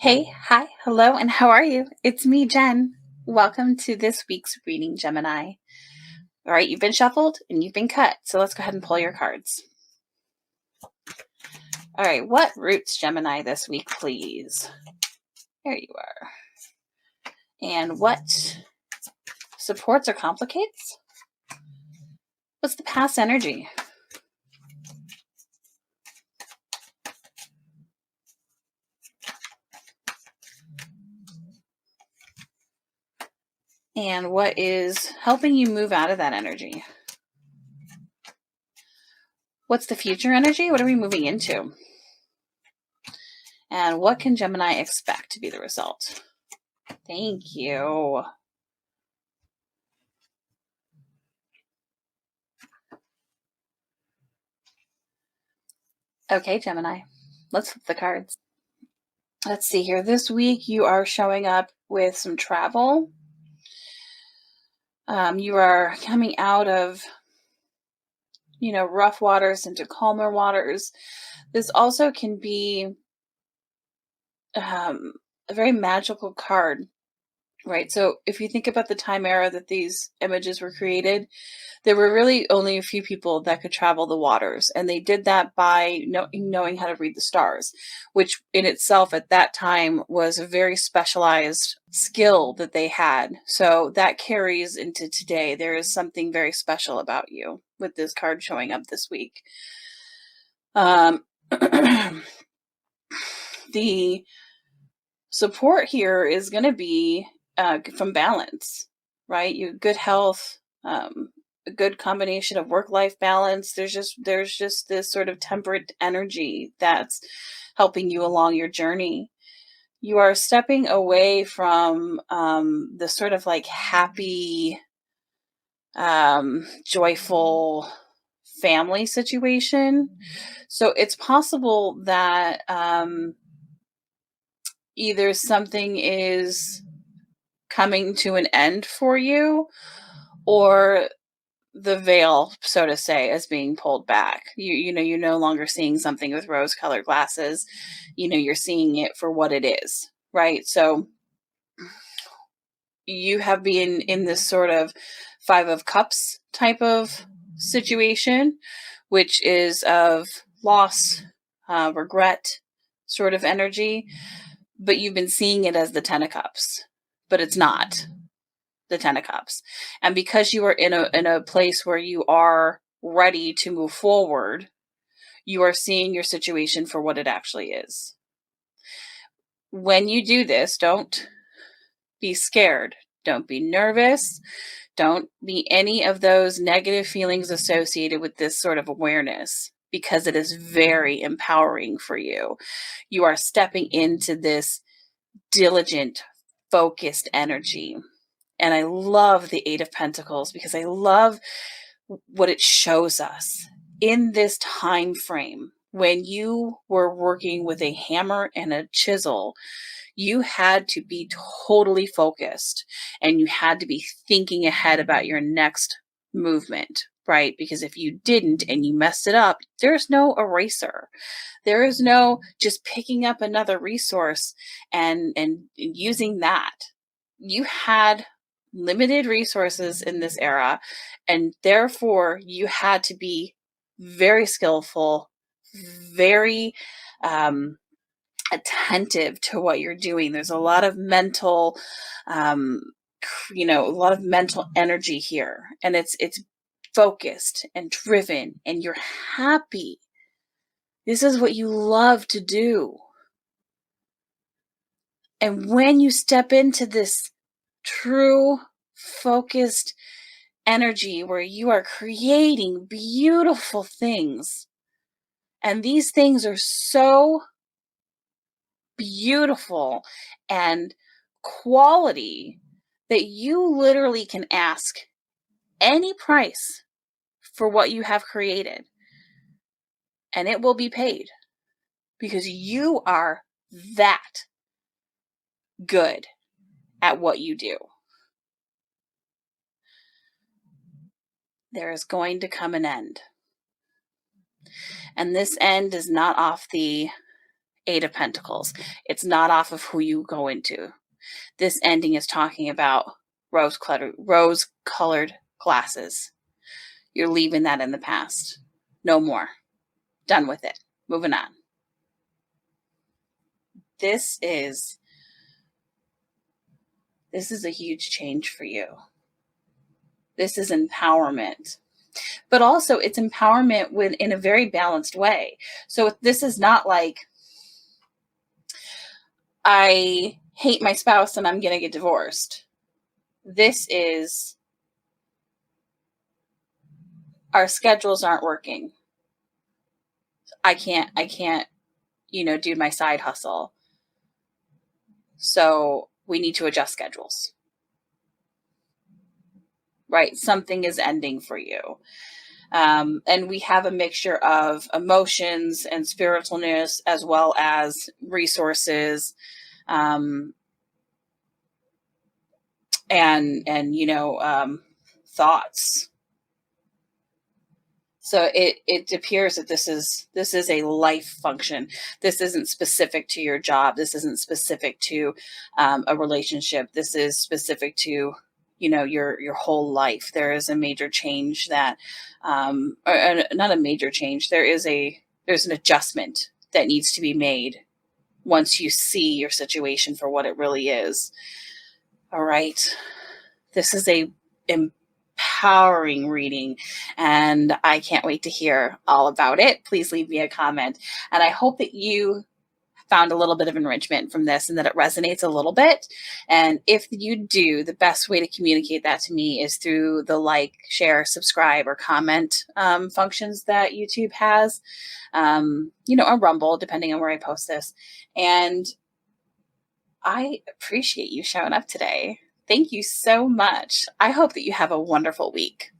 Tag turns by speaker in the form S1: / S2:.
S1: Hey, hi, hello, and how are you? It's me, Jen. Welcome to this week's reading, Gemini. All right, you've been shuffled and you've been cut, so let's go ahead and pull your cards. All right, what roots Gemini this week, please? There you are. And what supports or complicates? What's the past energy? And what is helping you move out of that energy? What's the future energy? What are we moving into? And what can Gemini expect to be the result? Thank you. Okay, Gemini, let's flip the cards. Let's see here. This week you are showing up with some travel. You are coming out of, rough waters into calmer waters. This also can be a very magical card, right? So if you think about the time era that these images were created, there were really only a few people that could travel the waters, and they did that by knowing how to read the stars, which in itself at that time was a very specialized skill that they had. So that carries into today. There is something very special about you with this card showing up this week. The support here is going to be from balance, right? You good health, a good combination of work-life balance. There's just this sort of temperate energy that's helping you along your journey. You are stepping away from the sort of like happy, joyful family situation. So it's possible that either something is coming to an end for you, or the veil, so to say, is being pulled back. You're no longer seeing something with rose colored glasses. You're seeing it for what it is, right? So you have been in this sort of Five of Cups type of situation, which is of loss, regret sort of energy, but you've been seeing it as the Ten of Cups, but it's not the Ten of Cups. And because you are in a place where you are ready to move forward, you are seeing your situation for what it actually is. When you do this, don't be scared. Don't be nervous. Don't be any of those negative feelings associated with this sort of awareness, because it is very empowering for you. You are stepping into this diligent, focused energy. And I love the Eight of Pentacles because I love what it shows us in this time frame. When you were working with a hammer and a chisel, you had to be totally focused, and you had to be thinking ahead about your next movement, right? Because if you didn't and you messed it up, there's no eraser. There is no just picking up another resource and using that. You had limited resources in this era, and therefore you had to be very skillful, very attentive to what you're doing. There's a lot of mental a lot of mental energy here, and it's focused and driven, and you're happy. This is what you love to do. And when you step into this true focused energy where you are creating beautiful things, and these things are so beautiful and quality that you literally can ask any price for what you have created, and it will be paid, because you are that good at what you do. There is going to come an end. And this end is not off the Eight of Pentacles. It's not off of who you go into. This ending is talking about rose-colored glasses. You're leaving that in the past. No more. Done with it. Moving on. This is a huge change for you. This is empowerment. But also it's empowerment in a very balanced way. So this is not like, I hate my spouse and I'm going to get divorced. This is, our schedules aren't working. I can't, do my side hustle. So we need to adjust schedules. Right? Something is ending for you. And we have a mixture of emotions and spiritualness as well as resources, thoughts. So it appears that this is a life function. This isn't specific to your job. This isn't specific to a relationship. This is specific to your whole life. There is a major change that, or not a major change. There's an adjustment that needs to be made once you see your situation for what it really is. All right. This is a empowering reading, and I can't wait to hear all about it. Please leave me a comment. And I hope that you found a little bit of enrichment from this and that it resonates a little bit. And if you do, the best way to communicate that to me is through the like, share, subscribe, or comment functions that YouTube has, or Rumble, depending on where I post this. And I appreciate you showing up today. Thank you so much. I hope that you have a wonderful week.